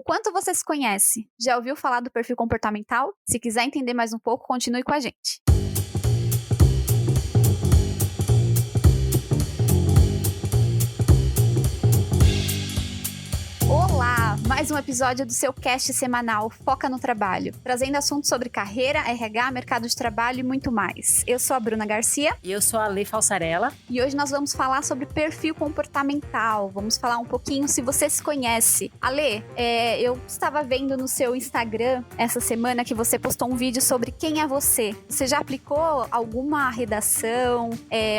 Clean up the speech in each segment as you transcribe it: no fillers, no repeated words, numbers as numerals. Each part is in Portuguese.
quanto você se conhece? Já ouviu falar do perfil comportamental? Se quiser entender mais um pouco, continue com a gente. Olá! Mais um episódio do seu cast semanal Foca no Trabalho, trazendo assuntos sobre carreira, RH, mercado de trabalho e muito mais. Eu sou a Bruna Garcia. E eu sou a Lê Falsarella. E hoje nós vamos falar sobre perfil comportamental. Vamos falar um pouquinho se você se conhece. Ale, eu estava vendo no seu Instagram essa semana que você postou um vídeo sobre quem é você. Você já aplicou alguma redação?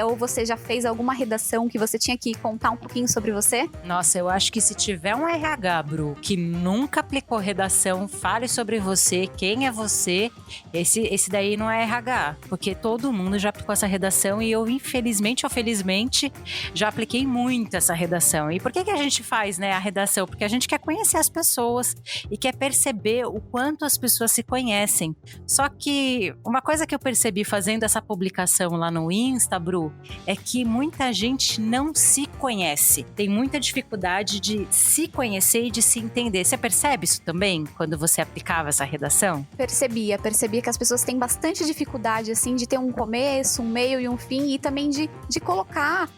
Ou você já fez alguma redação que você tinha que contar um pouquinho sobre você? Nossa, eu acho que se tiver um RH, Bru, que nunca aplicou redação, fale sobre você, quem é você, esse daí não é RH. Porque todo mundo já aplicou essa redação e eu, infelizmente ou felizmente, já apliquei muito essa redação. E por que a gente faz, né, a redação? Porque a gente quer conhecer as pessoas e quer perceber o quanto as pessoas se conhecem. Só que uma coisa que eu percebi fazendo essa publicação lá no Insta, Bru, é que muita gente não se conhece. Tem muita dificuldade de se conhecer e de se entender. Você percebe isso também quando você aplicava essa redação? Percebia que as pessoas têm bastante dificuldade, assim, de ter um começo, um meio e um fim, e também de colocar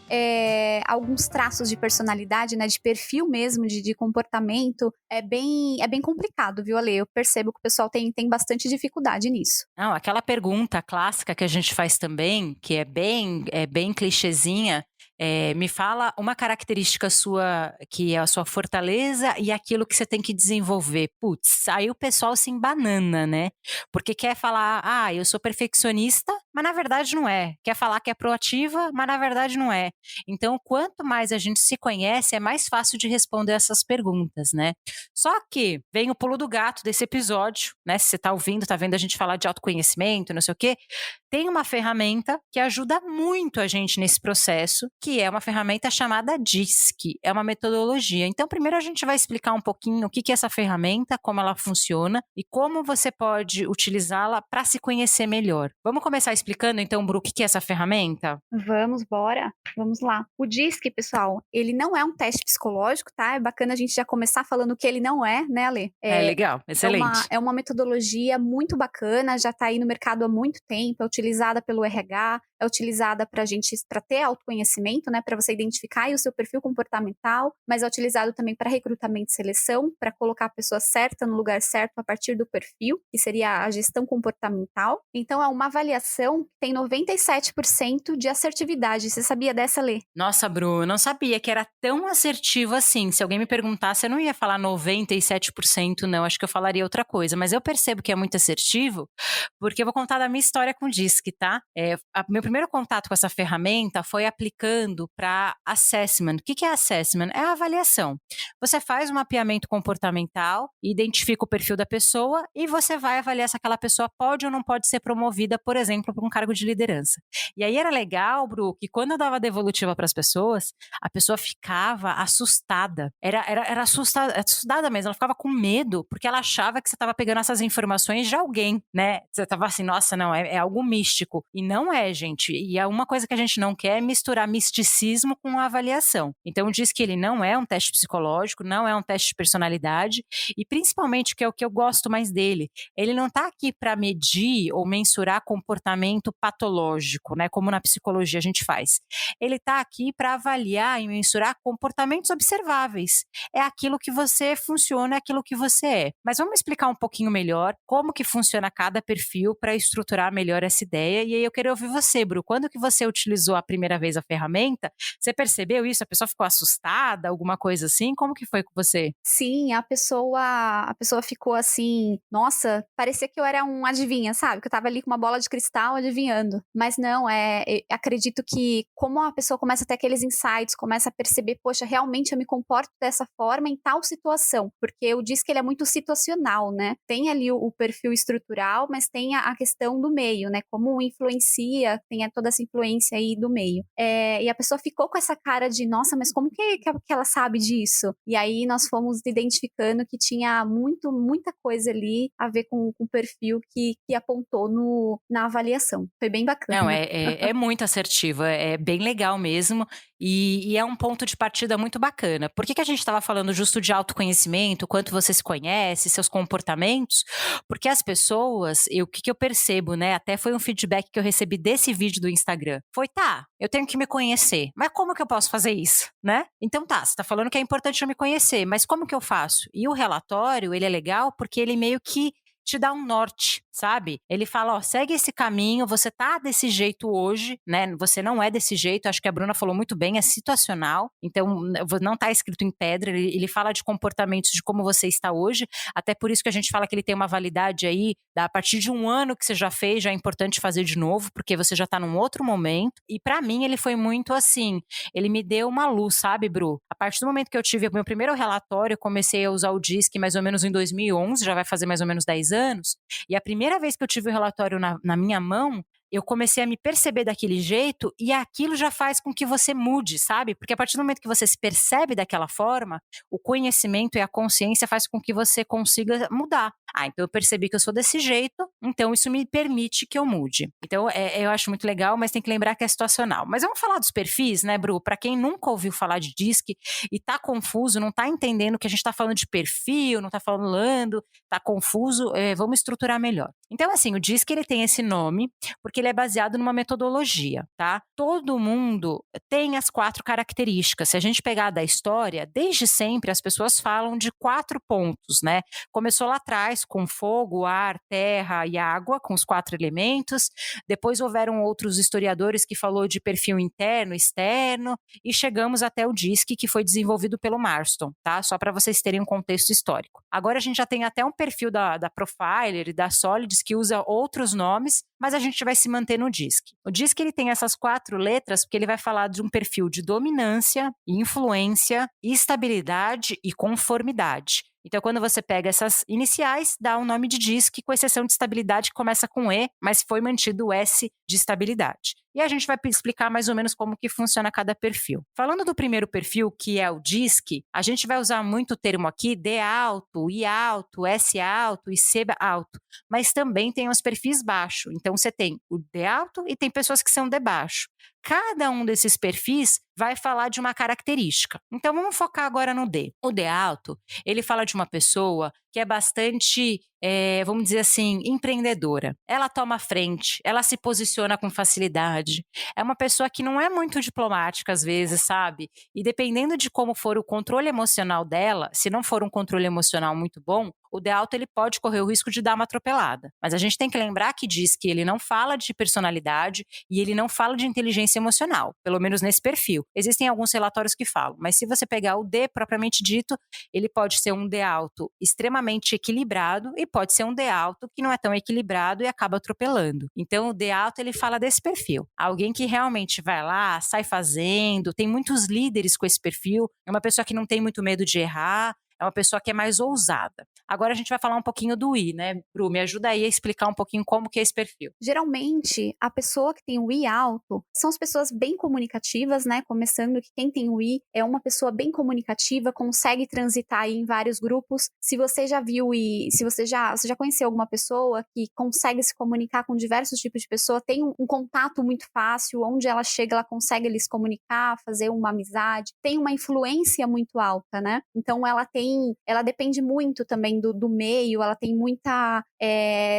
alguns traços de personalidade, né, de perfil mesmo, de comportamento. É bem complicado, viu, Ale? Eu percebo que o pessoal tem bastante dificuldade nisso. Não, aquela pergunta clássica que a gente faz também, que é bem clichêzinha, me fala uma característica sua que é a sua fortaleza e aquilo que você tem que desenvolver. Putz, aí o pessoal se embanana, né? Porque quer falar, eu sou perfeccionista, mas na verdade não é. Quer falar que é proativa, mas na verdade não é. Então, quanto mais a gente se conhece, é mais fácil de responder essas perguntas, né? Só que vem o pulo do gato desse episódio, né? Se você tá ouvindo, tá vendo a gente falar de autoconhecimento, não sei o quê, tem uma ferramenta que ajuda muito a gente nesse processo, que é uma ferramenta chamada DISC, é uma metodologia. Então, primeiro a gente vai explicar um pouquinho o que é essa ferramenta, como ela funciona e como você pode utilizá-la para se conhecer melhor. Vamos começar explicando então, Bru, o que é essa ferramenta? Vamos, bora. Vamos lá. O DISC, pessoal, ele não é um teste psicológico, tá? É bacana a gente já começar falando que ele não é, né, Ale? Legal, excelente. É uma metodologia muito bacana, já está aí no mercado há muito tempo, é utilizada pelo RH, é utilizada para ter autoconhecimento, né, para você identificar aí o seu perfil comportamental, mas é utilizado também para recrutamento e seleção, para colocar a pessoa certa no lugar certo a partir do perfil, que seria a gestão comportamental. Então, é uma avaliação que tem 97% de assertividade. Você sabia dessa, Lê? Nossa, Bru, eu não sabia que era tão assertivo assim. Se alguém me perguntasse, eu não ia falar 97%, não. Acho que eu falaria outra coisa. Mas eu percebo que é muito assertivo, porque eu vou contar da minha história com o DISC, tá? Meu primeiro contato com essa ferramenta foi aplicando para assessment. O que é assessment? É a avaliação. Você faz um mapeamento comportamental, identifica o perfil da pessoa e você vai avaliar se aquela pessoa pode ou não pode ser promovida, por exemplo, para um cargo de liderança. E aí era legal, Bru, que quando eu dava devolutiva para as pessoas, a pessoa ficava assustada. Era assustada mesmo, ela ficava com medo, porque ela achava que você estava pegando essas informações de alguém, né? Você estava assim, nossa, não, é algo místico. E não é, gente. E é uma coisa que a gente não quer é misturar misticismo com avaliação. Então diz que ele não é um teste psicológico, não é um teste de personalidade, e principalmente, que é o que eu gosto mais dele, ele não está aqui para medir ou mensurar comportamento patológico, né? Como na psicologia a gente faz. Ele está aqui para avaliar e mensurar comportamentos observáveis. É aquilo que você funciona, é aquilo que você é. Mas vamos explicar um pouquinho melhor como que funciona cada perfil para estruturar melhor essa ideia. E aí eu queria ouvir você, Bru. Quando que você utilizou a primeira vez a ferramenta, você percebeu isso? A pessoa ficou assustada, alguma coisa assim? Como que foi com você? Sim, a pessoa ficou assim, nossa, parecia que eu era um adivinha, sabe? Que eu tava ali com uma bola de cristal adivinhando. Mas não, acredito que como a pessoa começa a ter aqueles insights, começa a perceber, poxa, realmente eu me comporto dessa forma em tal situação. Porque eu disse que ele é muito situacional, né? Tem ali o perfil estrutural, mas tem a questão do meio, né? Como influencia, tem toda essa influência aí do meio. E a pessoa ficou com essa cara de, nossa, mas como que ela sabe disso? E aí nós fomos identificando que tinha muita coisa ali a ver com o perfil que apontou na avaliação. Foi bem Não, bacana. é muito assertivo, é bem legal mesmo, e é um ponto de partida muito bacana. Por que a gente estava falando justo de autoconhecimento, quanto você se conhece, seus comportamentos? Porque as pessoas, o que que eu percebo, né, até foi um feedback que eu recebi desse vídeo do Instagram, foi: "Tá, eu tenho que me conhecer, mas como que eu posso fazer isso?", né. Então tá, você tá falando que é importante eu me conhecer, mas como que eu faço? E o relatório, ele é legal porque ele meio que te dá um norte, sabe? Ele fala, ó, segue esse caminho, você tá desse jeito hoje, né? Você não é desse jeito, acho que a Bruna falou muito bem, é situacional, então não tá escrito em pedra, ele fala de comportamentos de como você está hoje, até por isso que a gente fala que ele tem uma validade aí, a partir de um ano que você já fez, já é importante fazer de novo, porque você já tá num outro momento, e pra mim ele foi muito assim, ele me deu uma luz, sabe, Bru? A partir do momento que eu tive o meu primeiro relatório, eu comecei a usar o DISC mais ou menos em 2011, já vai fazer mais ou menos 10 anos, e a primeira vez que eu tive o relatório na minha mão, eu comecei a me perceber daquele jeito e aquilo já faz com que você mude, sabe? Porque a partir do momento que você se percebe daquela forma, o conhecimento e a consciência faz com que você consiga mudar. Ah, então eu percebi que eu sou desse jeito, então isso me permite que eu mude. Então eu acho muito legal, mas tem que lembrar que é situacional. Mas vamos falar dos perfis, né, Bru? Para quem nunca ouviu falar de DISC e tá confuso, não tá entendendo que a gente tá falando de perfil, não tá falando, tá confuso, vamos estruturar melhor. Então, assim, o DISC ele tem esse nome porque ele é baseado numa metodologia, tá? Todo mundo tem as 4 características. Se a gente pegar da história, desde sempre as pessoas falam de 4 pontos, né? Começou lá atrás com fogo, ar, terra e água, com os 4 elementos. Depois houveram outros historiadores que falou de perfil interno, externo, e chegamos até o DISC, que foi desenvolvido pelo Marston, tá? Só para vocês terem um contexto histórico. Agora a gente já tem até um perfil da Profiler e da Solids que usa outros nomes, mas a gente vai se manter no DISC. O DISC ele tem essas 4 letras porque ele vai falar de um perfil de dominância, influência, estabilidade e conformidade. Então, quando você pega essas iniciais, dá o nome de DISC, com exceção de estabilidade, que começa com E, mas foi mantido o S de estabilidade. E a gente vai explicar mais ou menos como que funciona cada perfil. Falando do primeiro perfil, que é o DISC, a gente vai usar muito o termo aqui D alto, I alto, S alto e C alto, mas também tem os perfis baixos. Então, você tem o D alto e tem pessoas que são D baixo. Cada um desses perfis vai falar de uma característica. Então, vamos focar agora no D. O D alto, ele fala de uma pessoa que é bastante, vamos dizer assim, empreendedora. Ela toma a frente, ela se posiciona com facilidade. É uma pessoa que não é muito diplomática às vezes, sabe? E dependendo de como for o controle emocional dela, se não for um controle emocional muito bom, o D alto ele pode correr o risco de dar uma atropelada. Mas a gente tem que lembrar que diz que ele não fala de personalidade e ele não fala de inteligência emocional, pelo menos nesse perfil. Existem alguns relatórios que falam, mas se você pegar o D propriamente dito, ele pode ser um D alto extremamente equilibrado e pode ser um D alto que não é tão equilibrado e acaba atropelando. Então o D alto ele fala desse perfil. Alguém que realmente vai lá, sai fazendo, tem muitos líderes com esse perfil, é uma pessoa que não tem muito medo de errar, é uma pessoa que é mais ousada. Agora a gente vai falar um pouquinho do I, né, Bru? Me ajuda aí a explicar um pouquinho como que é esse perfil. Geralmente, a pessoa que tem o I alto são as pessoas bem comunicativas, né? Começando que quem tem o I é uma pessoa bem comunicativa, consegue transitar aí em vários grupos. Se você já viu e se você já conheceu alguma pessoa que consegue se comunicar com diversos tipos de pessoa, tem um contato muito fácil, onde ela chega, ela consegue ali se comunicar, fazer uma amizade, tem uma influência muito alta, né? Então ela depende muito também do meio, ela tem muita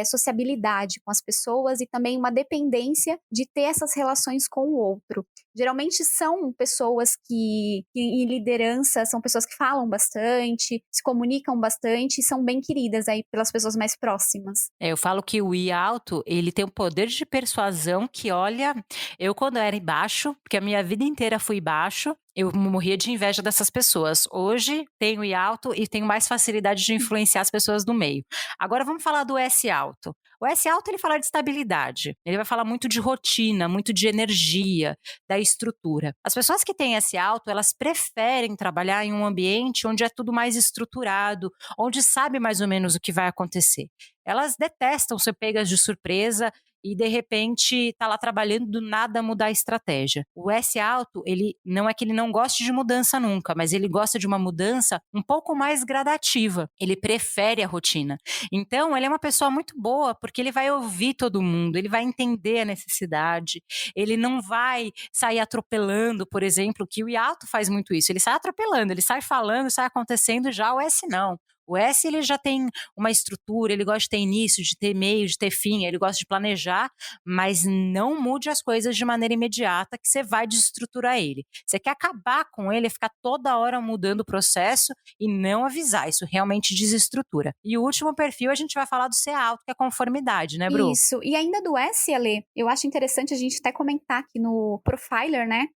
sociabilidade com as pessoas e também uma dependência de ter essas relações com o outro. Geralmente são pessoas que em liderança, são pessoas que falam bastante, se comunicam bastante e são bem queridas aí pelas pessoas mais próximas. Eu falo que o I alto, ele tem um poder de persuasão que, olha, eu quando era baixo, porque a minha vida inteira fui baixo, eu morria de inveja dessas pessoas. Hoje tenho I alto e tenho mais facilidade de influenciar as pessoas do meio. Agora vamos falar do S alto. O S alto ele fala de estabilidade, ele vai falar muito de rotina, muito de energia, da estrutura. As pessoas que têm S alto, elas preferem trabalhar em um ambiente onde é tudo mais estruturado, onde sabe mais ou menos o que vai acontecer. Elas detestam ser pegas de surpresa e de repente tá lá trabalhando, do nada mudar a estratégia. O S alto, ele não é que ele não goste de mudança nunca, mas ele gosta de uma mudança um pouco mais gradativa. Ele prefere a rotina. Então, ele é uma pessoa muito boa, porque ele vai ouvir todo mundo, ele vai entender a necessidade, ele não vai sair atropelando, por exemplo, que o I alto faz muito isso. Ele sai atropelando, ele sai falando, sai acontecendo, já o S não. O S ele já tem uma estrutura, ele gosta de ter início, de ter meio, de ter fim, ele gosta de planejar, mas não mude as coisas de maneira imediata que você vai desestruturar ele. Você quer acabar com ele, ficar toda hora mudando o processo e não avisar, isso realmente desestrutura. E o último perfil a gente vai falar do C alto, que é conformidade, né, Bru? Isso. E ainda do S, Ale, eu acho interessante a gente até comentar que no Profiler, né,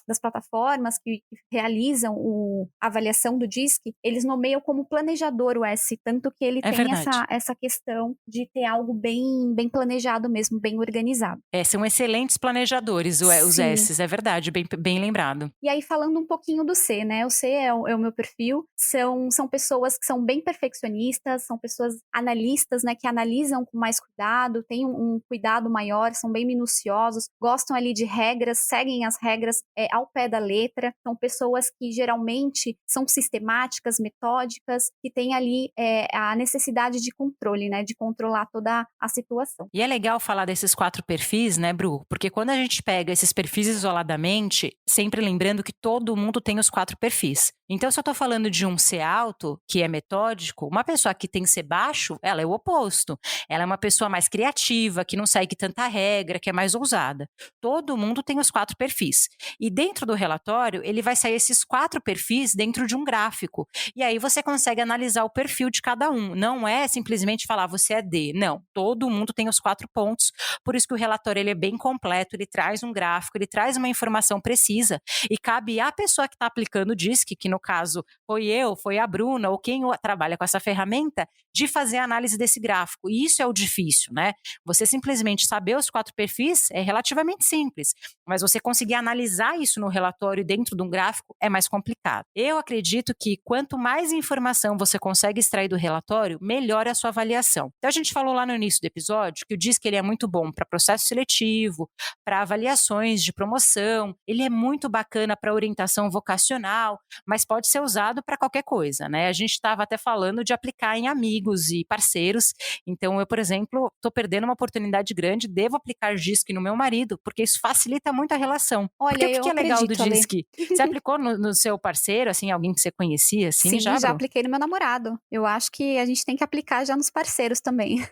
das plataformas que realizam a avaliação do DISC, eles nomeiam como planejador o S, tanto que ele É tem verdade. essa questão de ter algo bem planejado mesmo, bem organizado. São excelentes planejadores os Sim. S's, é verdade, bem lembrado. E aí, falando um pouquinho do C, né? O C é o meu perfil. São pessoas que são bem perfeccionistas, são pessoas analistas, né? Que analisam com mais cuidado, têm um cuidado maior, são bem minuciosos, gostam ali de regras, seguem as regras ao pé da letra. São pessoas que geralmente são sistemáticas, metódicas, que têm ali a necessidade de controle, né? De controlar toda a situação. E é legal falar desses 4 perfis, né, Bru? Porque quando a gente pega esses perfis isoladamente, sempre lembrando que todo mundo tem os 4 perfis. Então, se eu tô falando de um C alto, que é metódico, uma pessoa que tem C baixo, ela é o oposto. Ela é uma pessoa mais criativa, que não segue tanta regra, que é mais ousada. Todo mundo tem os 4 perfis. E dentro do relatório, ele vai sair esses 4 perfis dentro de um gráfico. E aí você consegue analisar o perfil de cada um. Não é simplesmente falar você é D. Não, todo mundo tem os 4 pontos. Por isso que o relatório ele é bem completo, ele traz um gráfico, ele traz uma informação precisa e cabe à pessoa que está aplicando o DISC, que no caso foi a Bruna ou quem trabalha com essa ferramenta, de fazer a análise desse gráfico. E isso é o difícil, né? Você simplesmente saber os 4 perfis é relativamente simples, mas você conseguir analisar isso no relatório dentro de um gráfico é mais complicado. Eu acredito que quanto mais informação você consegue extrair do relatório, melhor é a sua avaliação. Então a gente falou lá no início do episódio que o DISC ele é muito bom para processo seletivo, para avaliações de promoção, ele é muito bacana para orientação vocacional, mas pode ser usado para qualquer coisa, né? A gente estava até falando de aplicar em amigos e parceiros, então eu, por exemplo, estou perdendo uma oportunidade grande, devo aplicar DISC no meu marido, porque isso facilita muito a relação. Porque Olha, o que eu que é legal do acredito, Ale. DISC? Você aplicou no seu parceiro, assim, alguém que você conhecia, assim, Sim, já, já Bru? apliquei no meu namorado. Eu acho que a gente tem que aplicar já nos parceiros também.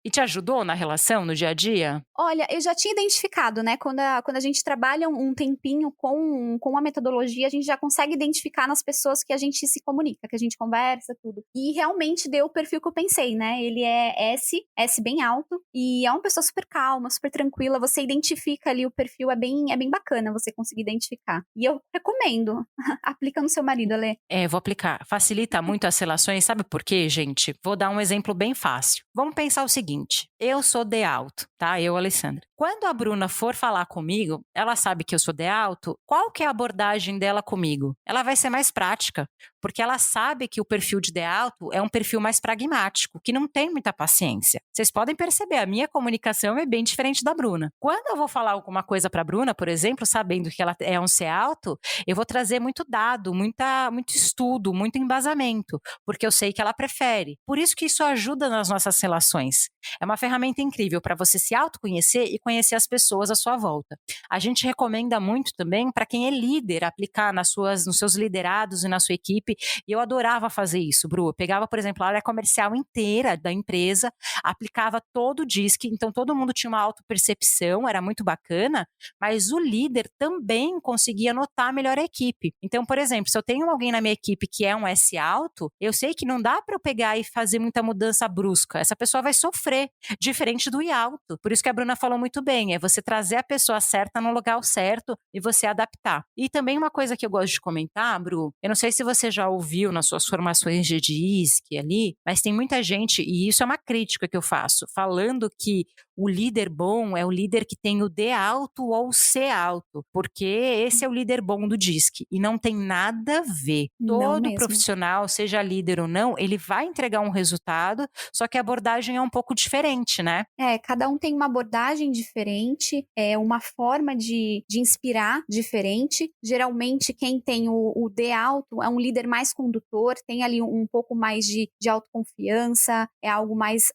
E te ajudou na relação, no dia a dia? Olha, eu já tinha identificado, né, quando a gente trabalha um tempinho com a metodologia, a gente já consegue identificar nas pessoas que a gente se comunica, que a gente conversa, tudo. E realmente deu o perfil que eu pensei, né, ele é S bem alto, e é uma pessoa super calma, super tranquila, você identifica ali o perfil, é bem bacana você conseguir identificar. E eu recomendo, aplica no seu marido, Ale. Vou aplicar. Facilita muito as relações, sabe por quê, gente? Vou dar um exemplo bem fácil. Vamos pensar o seguinte: eu sou D alto, tá? Eu, Alessandra. Quando a Bruna for falar comigo, ela sabe que eu sou D alto, qual que é a abordagem dela comigo? Ela vai ser mais prática, porque ela sabe que o perfil de D alto é um perfil mais pragmático, que não tem muita paciência. Vocês podem perceber, a minha comunicação é bem diferente da Bruna. Quando eu vou falar alguma coisa para a Bruna, por exemplo, sabendo que ela é um C alto, eu vou trazer muito dado, muito estudo, muito embasamento, porque eu sei que ela prefere. Por isso que isso ajuda nas nossas relações. É uma ferramenta incrível para você se autoconhecer e conhecer as pessoas à sua volta. A gente recomenda muito também para quem é líder aplicar nos seus liderados e na sua equipe. E eu adorava fazer isso, Bru. Eu pegava, por exemplo, a área comercial inteira da empresa, aplicava todo o DISC, então todo mundo tinha uma autopercepção, era muito bacana, mas o líder também conseguia notar melhor a equipe. Então, por exemplo, se eu tenho alguém na minha equipe que é um S alto, eu sei que não dá para eu pegar e fazer muita mudança brusca. Essa pessoa vai sofrer, diferente do I alto. Por isso que a Bruna falou muito bem, é você trazer a pessoa certa no lugar certo e você adaptar. E também uma coisa que eu gosto de comentar, Bru, eu não sei se você já ouviu nas suas formações de DISC ali, mas tem muita gente, e isso é uma crítica que eu faço, falando que o líder bom é o líder que tem o D alto ou o C alto, porque esse é o líder bom do DISC e não tem nada a ver. Não Todo mesmo. profissional, seja líder ou não, ele vai entregar um resultado, só que a abordagem é um pouco diferente, né? Cada um tem uma abordagem diferente, uma forma de inspirar diferente. Geralmente, quem tem o D alto é um líder mais condutor, tem ali um pouco mais de autoconfiança, é algo mais.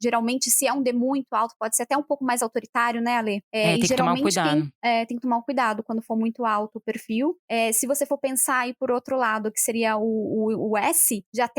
Geralmente, se é um D muito alto, pode ser até um pouco mais autoritário, né, Ale? É, E tem que tomar um geralmente cuidado. tem que tomar um cuidado quando for muito alto o perfil. Se você for pensar aí por outro lado, que seria o S, já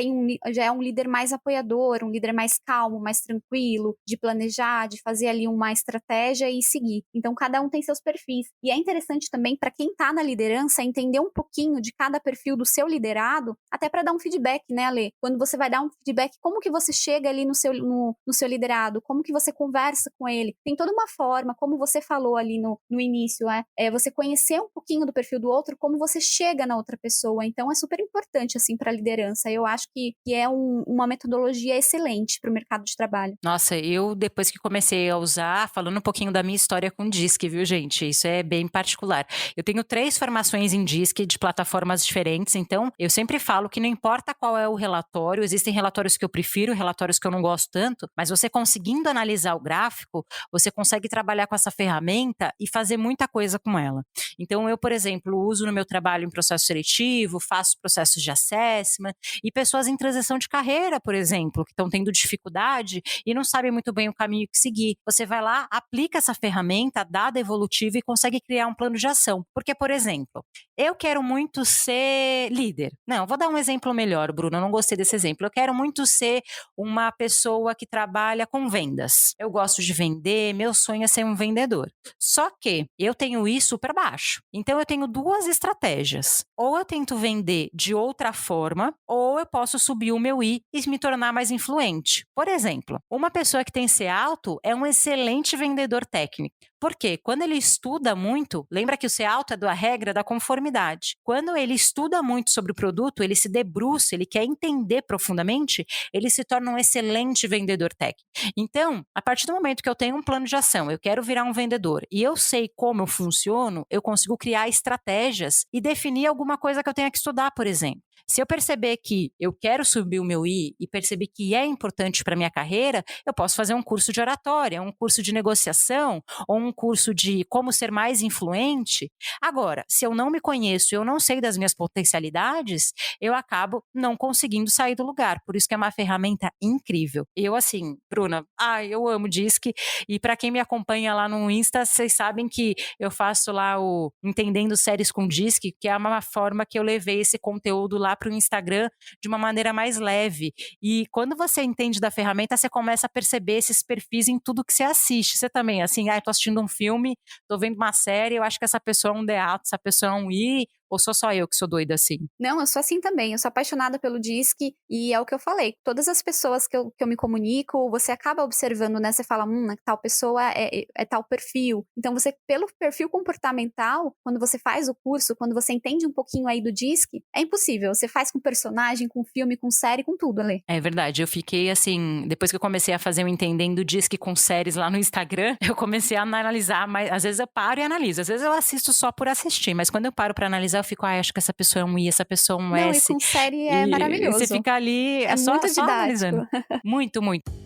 é um líder mais apoiador, um líder mais calmo, mais tranquilo, de planejar, de fazer ali uma estratégia e seguir. Então, cada um tem seus perfis. E é interessante também para quem está na liderança entender um pouquinho de cada perfil do seu liderado, até para dar um feedback, né, Ale? Quando você vai dar um feedback, como que você chega ali no seu liderado? Como que você conversa com ele? Tem toda uma forma, como você falou ali no início, você conhecer um pouquinho do perfil do outro, como você chega na outra pessoa. Então, é super importante, assim, para a liderança. Eu acho que é uma metodologia excelente para o mercado de trabalho. Nossa, eu depois que comecei a usar, falando um pouquinho da minha história com DISC, viu, gente? Isso é bem particular. Eu tenho 3 formações em DISC de plataformas diferentes, então eu sempre falo que não importa qual é o relatório, existem relatórios que eu prefiro, relatórios que eu não gosto tanto, mas você conseguindo analisar o gráfico, você consegue trabalhar com essa ferramenta e fazer muita coisa com ela. Então eu, por exemplo, uso no meu trabalho em processo seletivo, faço processos de assessment e pessoas em transição de carreira, por exemplo, que estão tendo dificuldade e não sabem muito bem o caminho que seguir. Você vai lá, aplica essa ferramenta, dada evolutiva e consegue criar um plano de ação. Porque, por exemplo, eu quero muito ser líder. Não, vou dar um exemplo melhor, Bruno, eu não gostei desse exemplo. Eu quero muito ser uma pessoa que trabalha com vendas. Eu gosto de vender, meu sonho é ser um vendedor. Só que eu tenho isso super baixo. Então eu tenho 2 estratégias. Ou eu tento vender de outra forma, ou eu posso subir o meu I e me tornar mais influente. Por exemplo, uma pessoa que tem C alto é um excelente vendedor técnico. Porque quando ele estuda muito, lembra que o C alto é da regra da conformidade. Quando ele estuda muito sobre o produto, ele se debruça, ele quer entender profundamente, ele se torna um excelente vendedor técnico. Então, a partir do momento que eu tenho um plano de ação, eu quero virar um vendedor e eu sei como eu funciono, eu consigo criar estratégias e definir alguma coisa que eu tenha que estudar, por exemplo. Se eu perceber que eu quero subir o meu I e perceber que é importante para minha carreira, eu posso fazer um curso de oratória, um curso de negociação ou um curso de como ser mais influente. Agora, se eu não me conheço e eu não sei das minhas potencialidades, eu acabo não conseguindo sair do lugar. Por isso que é uma ferramenta incrível. Eu, assim, Bruna, eu amo DISC e para quem me acompanha lá no Insta, vocês sabem que eu faço lá o Entendendo Séries com DISC, que é uma forma que eu levei esse conteúdo lá para o Instagram de uma maneira mais leve. E quando você entende da ferramenta, você começa a perceber esses perfis em tudo que você assiste. Você também, assim, tô assistindo um filme, tô vendo uma série, eu acho que essa pessoa é um D alto, essa pessoa é um I, ou sou só eu que sou doida assim? Não, eu sou assim também. Eu sou apaixonada pelo DISC e é o que eu falei. Todas as pessoas que eu me comunico, você acaba observando, né? Você fala, tal pessoa é tal perfil. Então, você, pelo perfil comportamental, quando você faz o curso, quando você entende um pouquinho aí do DISC, é impossível. Você faz com personagem, com filme, com série, com tudo, Ale. É verdade. Eu fiquei assim, depois que eu comecei a fazer o Entendendo DISC com séries lá no Instagram, eu comecei a analisar, mas às vezes eu paro e analiso. Às vezes eu assisto só por assistir, mas quando eu paro para analisar, eu fico, acho que essa pessoa é um I, essa pessoa é um Não, e S. com série é E você maravilhoso. fica ali, É só muito didático. analisando. Muito, muito.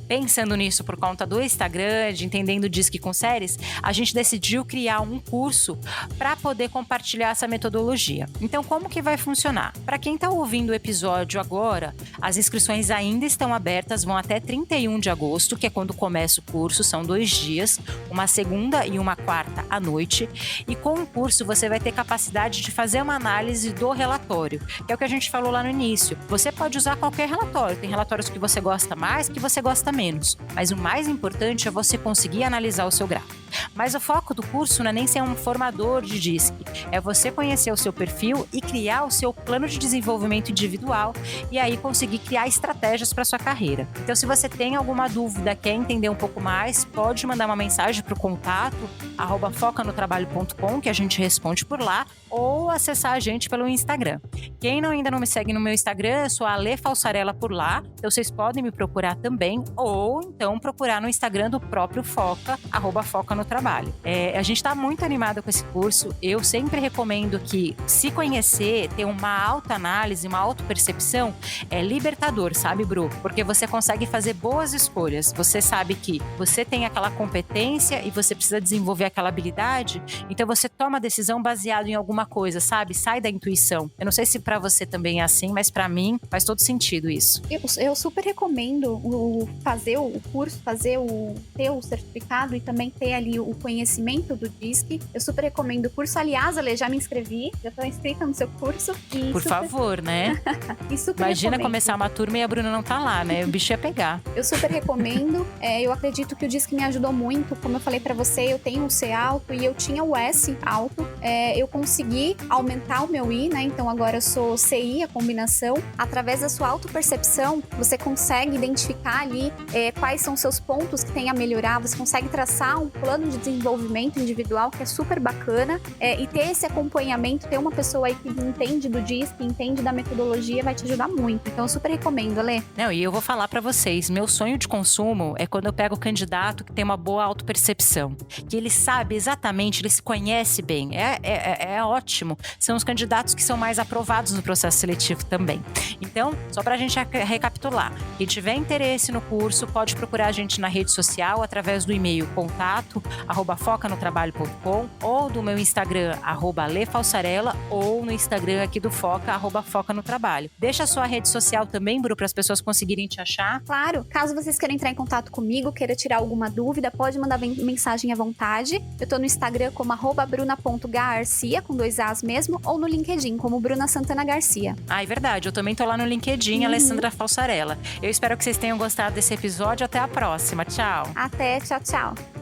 Pensando nisso por conta do Instagram, de Entendendo DISC com séries, a gente decidiu criar um curso para poder compartilhar essa metodologia. Então, como que vai funcionar? Para quem está ouvindo o episódio agora, as inscrições ainda estão abertas, vão até 31 de agosto, que é quando começa o curso, são 2 dias, uma segunda e uma quarta à noite. E com o curso você vai ter capacidade de fazer uma análise do relatório, que é o que a gente falou lá no início. Você pode usar qualquer relatório, tem relatórios que você gosta mais, que você gosta menos. Mas o mais importante é você conseguir analisar o seu gráfico. Mas o foco do curso não é nem ser um formador de DISC, é você conhecer o seu perfil e criar o seu plano de desenvolvimento individual e aí conseguir criar estratégias para sua carreira. Então, se você tem alguma dúvida, quer entender um pouco mais, pode mandar uma mensagem para o contato @focanotrabalho.com, que a gente responde por lá, ou acessar a gente pelo Instagram. Quem ainda não me segue no meu Instagram, eu sou a Ale Falsarella por lá, então vocês podem me procurar também, ou então procurar no Instagram do próprio Foca, @focanotrabalho. A gente está muito animada com esse curso, eu sempre recomendo que se conhecer, ter uma autoanálise, uma autopercepção, é libertador, sabe, Bru? Porque você consegue fazer boas escolhas, você sabe que você tem aquela competência e você precisa desenvolver aquela habilidade, então você toma a decisão baseado em alguma coisa, sabe? Sai da intuição. Eu não sei se pra você também é assim, mas pra mim faz todo sentido isso. Eu super recomendo fazer o curso, ter o certificado e também ter ali o conhecimento do DISC. Eu super recomendo o curso. Aliás, Ale, já me inscrevi, já tô inscrita no seu curso. Por favor, né? E super Imagina recomendo. começar uma turma e a Bruna não tá lá, né? O bicho ia pegar. Eu super recomendo. Eu acredito que o DISC me ajudou muito. Como eu falei pra você, eu tenho o C alto e eu tinha o S alto. Eu consegui aumentar o meu I, né? Então agora eu sou CI, a combinação. Através da sua autopercepção, você consegue identificar ali quais são seus pontos que tem a melhorar. Você consegue traçar um plano de desenvolvimento individual que é super bacana. E ter esse acompanhamento, ter uma pessoa aí que entende do DISC, que entende da metodologia, vai te ajudar muito. Então eu super recomendo, Ale. Não, e eu vou falar pra vocês, meu sonho de consumo é quando eu pego o candidato que tem uma boa autopercepção, que ele sabe exatamente, ele se conhece bem. É ótimo. São os candidatos que são mais aprovados no processo seletivo também. Então, só pra gente recapitular, quem tiver interesse no curso, pode procurar a gente na rede social através do e-mail contato @focanotrabalho.com ou do meu Instagram @alefalsarella ou no Instagram aqui do Foca @focanotrabalho. Deixa a sua rede social também, Bru, para as pessoas conseguirem te achar. Claro, caso vocês queiram entrar em contato comigo, queira tirar alguma dúvida, pode mandar mensagem à vontade. Eu tô no Instagram como @bruna.garcia, com 2 As mesmo, ou no LinkedIn como Bruna Santana Garcia. É verdade, eu também tô lá no LinkedIn, Alessandra Falsarella. Eu espero que vocês tenham gostado desse episódio. Até a próxima. Tchau. Até, tchau, tchau.